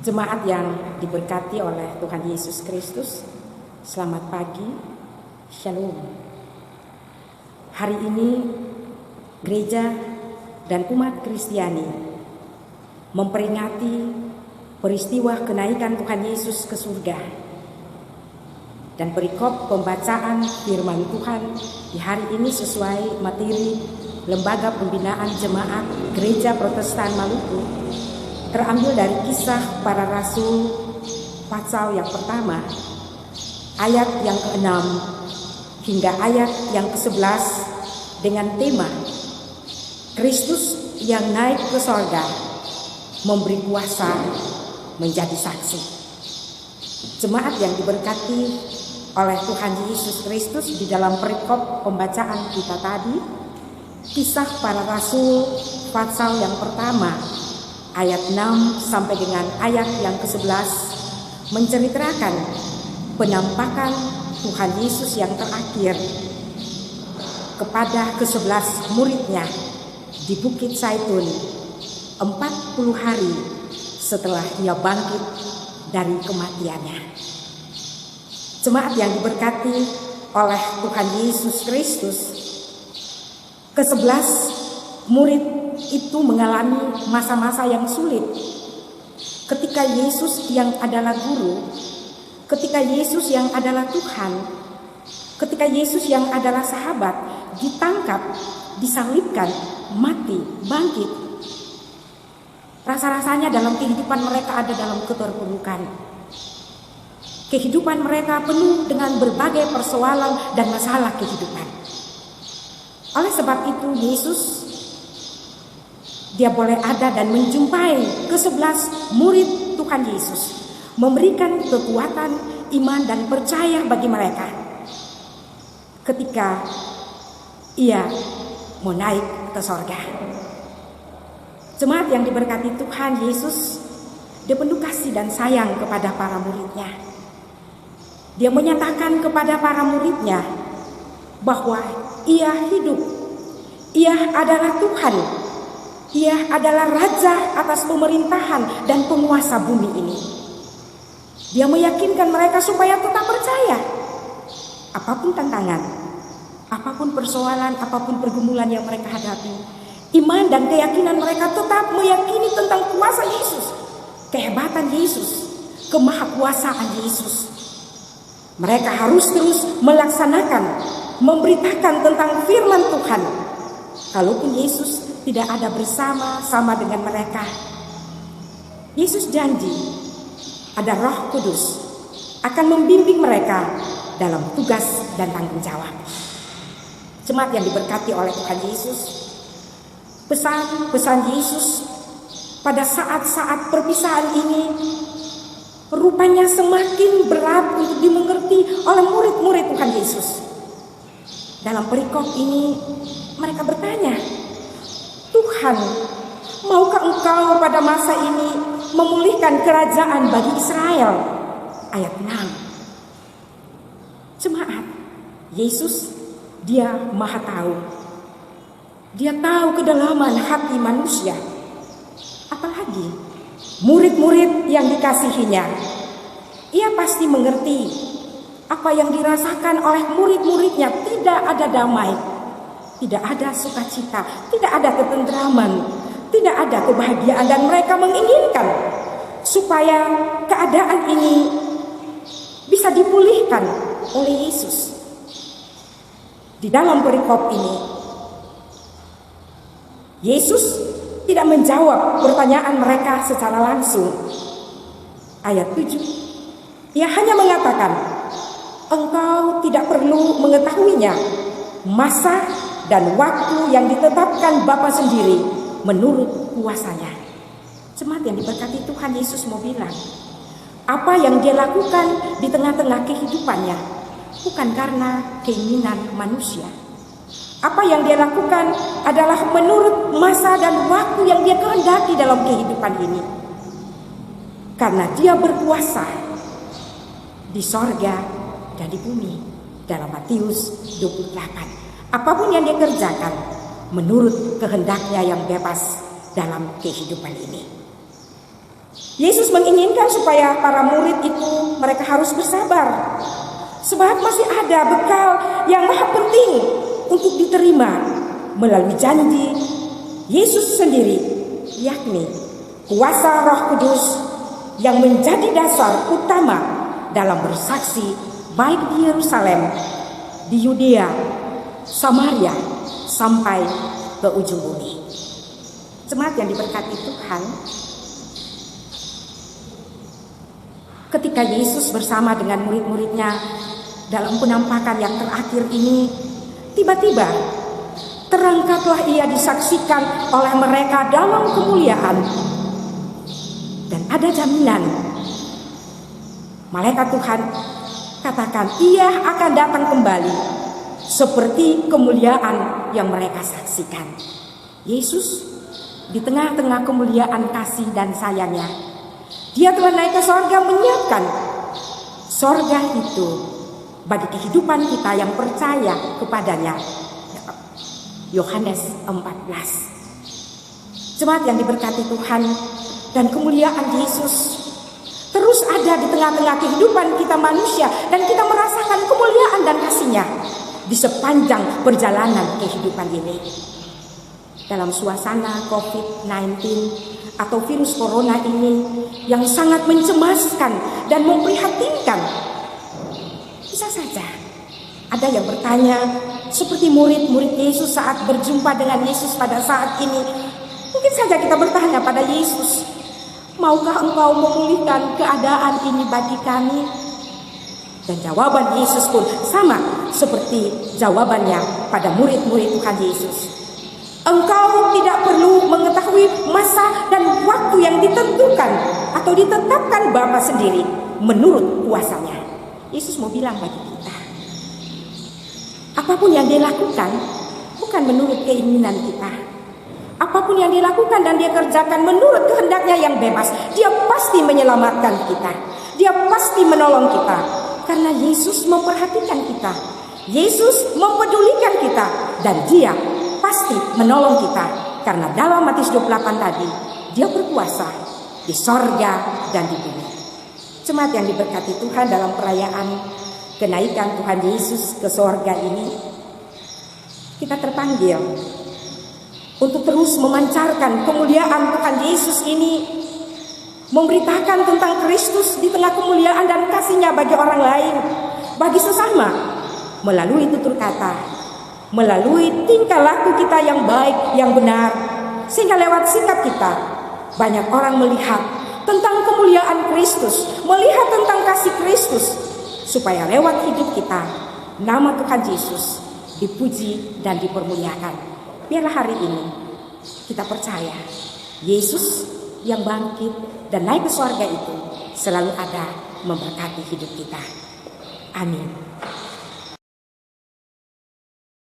Jemaat yang diberkati oleh Tuhan Yesus Kristus, selamat pagi, Shalom. Hari ini gereja dan umat Kristiani memperingati peristiwa kenaikan Tuhan Yesus ke surga. Dan perikop pembacaan firman Tuhan di hari ini sesuai materi Lembaga Pembinaan Jemaat Gereja Protestan Maluku, terambil dari Kisah Para Rasul pasal yang pertama, ayat yang ke-6 hingga ayat yang ke-11 dengan tema Kristus yang naik ke sorga memberi kuasa menjadi saksi. Jemaat yang diberkati oleh Tuhan Yesus Kristus, di dalam perikop pembacaan kita tadi, Kisah Para Rasul pasal yang pertama ayat 6 sampai dengan ayat yang ke-11 menceritakan penampakan Tuhan Yesus yang terakhir kepada ke-11 muridnya di Bukit Zaitun 40 hari setelah ia bangkit dari kematiannya. Jemaat yang diberkati oleh Tuhan Yesus Kristus, ke-11 murid itu mengalami masa-masa yang sulit. Ketika Yesus yang adalah guru, ketika Yesus yang adalah Tuhan, ketika Yesus yang adalah sahabat ditangkap, disalibkan, mati, bangkit, rasa-rasanya dalam kehidupan mereka ada dalam keterpurukan. Kehidupan mereka penuh dengan berbagai persoalan dan masalah kehidupan. Oleh sebab itu Yesus, dia boleh ada dan menjumpai ke-11 murid Tuhan Yesus, memberikan kekuatan, iman dan percaya bagi mereka ketika ia mau naik ke sorga. Jemaat yang diberkati Tuhan Yesus, dia penuh kasih dan sayang kepada para muridnya. Dia menyatakan kepada para muridnya bahwa ia hidup, ia adalah Tuhan, ia adalah Raja atas pemerintahan dan penguasa bumi ini. Dia meyakinkan mereka supaya tetap percaya. Apapun tantangan, apapun persoalan, apapun pergumulan yang mereka hadapi, iman dan keyakinan mereka tetap meyakini tentang kuasa Yesus, kehebatan Yesus, kemahakuasaan Yesus. Mereka harus terus melaksanakan, memberitakan tentang firman Tuhan. Kalaupun Yesus tidak ada bersama-sama dengan mereka, Yesus janji ada Roh Kudus akan membimbing mereka dalam tugas dan tanggung jawab. Jemaat yang diberkati oleh Tuhan Yesus, pesan-pesan Yesus pada saat-saat perpisahan ini rupanya semakin berat untuk dimengerti oleh murid-murid Tuhan Yesus. Dalam perikop ini mereka bertanya, Tuhan, maukah Engkau pada masa ini memulihkan kerajaan bagi Israel? Ayat 6. Jemaat, Yesus dia maha tahu. Dia tahu kedalaman hati manusia. Apalagi murid-murid yang dikasihinya. Ia pasti mengerti apa yang dirasakan oleh murid-muridnya. Tidak ada damai, tidak ada sukacita, tidak ada ketentraman, tidak ada kebahagiaan, dan mereka menginginkan supaya keadaan ini bisa dipulihkan oleh Yesus. Di dalam perikop ini, Yesus tidak menjawab pertanyaan mereka secara langsung. Ayat 7, ia hanya mengatakan, engkau tidak perlu mengetahuinya, masa dan waktu yang ditetapkan Bapa sendiri menurut kuasanya. Jemaat yang diberkati Tuhan, Yesus mau bilang, apa yang dia lakukan di tengah-tengah kehidupannya bukan karena keinginan manusia. Apa yang dia lakukan adalah menurut masa dan waktu yang dia kehendaki dalam kehidupan ini. Karena dia berkuasa di sorga dan di bumi. Dalam Matius 28. Apapun yang dia kerjakan menurut kehendaknya yang bebas dalam kehidupan ini. Yesus menginginkan supaya para murid itu mereka harus bersabar. Sebab masih ada bekal yang maha penting untuk diterima melalui janji Yesus sendiri, yakni kuasa Roh Kudus yang menjadi dasar utama dalam bersaksi baik di Yerusalem, di Yudea, Samaria, sampai ke ujung bumi. Jemaat yang diberkati Tuhan, ketika Yesus bersama dengan murid-muridnya dalam penampakan yang terakhir ini, tiba-tiba terangkatlah ia disaksikan oleh mereka dalam kemuliaan. Dan ada jaminan, malaikat Tuhan katakan ia akan datang kembali seperti kemuliaan yang mereka saksikan. Yesus di tengah-tengah kemuliaan kasih dan sayangnya, dia telah naik ke sorga menyiapkan sorga itu bagi kehidupan kita yang percaya kepadanya. Yohanes 14. Jemaat yang diberkati Tuhan, dan kemuliaan Yesus terus ada di tengah-tengah kehidupan kita manusia, dan kita merasakan kemuliaan dan kasih-Nya di sepanjang perjalanan kehidupan ini. Dalam suasana COVID-19 atau virus corona ini yang sangat mencemaskan dan memprihatinkan, bisa saja ada yang bertanya seperti murid-murid Yesus saat berjumpa dengan Yesus pada saat ini. Mungkin saja kita bertanya pada Yesus, maukah Engkau memulihkan keadaan ini bagi kami? Dan jawaban Yesus pun sama seperti jawabannya pada murid-murid Tuhan Yesus. Engkau tidak perlu mengetahui masa dan waktu yang ditentukan atau ditetapkan Bapa sendiri menurut kuasanya. Yesus mau bilang bagi kita, apapun yang dia lakukan bukan menurut keinginan kita. Apapun yang dia lakukan dan dia kerjakan menurut kehendaknya yang bebas, dia pasti menyelamatkan kita. Dia pasti menolong kita. Karena Yesus memperhatikan kita. Yesus mempedulikan kita. Dan dia pasti menolong kita. Karena dalam Matius 28 tadi, dia berkuasa di sorga dan di bumi. Jemaat yang diberkati Tuhan, dalam perayaan kenaikan Tuhan Yesus ke sorga ini, kita terpanggil untuk terus memancarkan kemuliaan Tuhan Yesus ini, memberitakan tentang Kristus di tengah kemuliaan dan kasih-Nya bagi orang lain, bagi sesama, melalui tutur kata, melalui tingkah laku kita yang baik, yang benar, sehingga lewat sikap kita banyak orang melihat tentang kemuliaan Kristus, melihat tentang kasih Kristus, supaya lewat hidup kita nama Tuhan Yesus dipuji dan dipermuliakan. Biarlah hari ini kita percaya Yesus yang bangkit dan naik ke surga itu selalu ada memberkati hidup kita. Amin.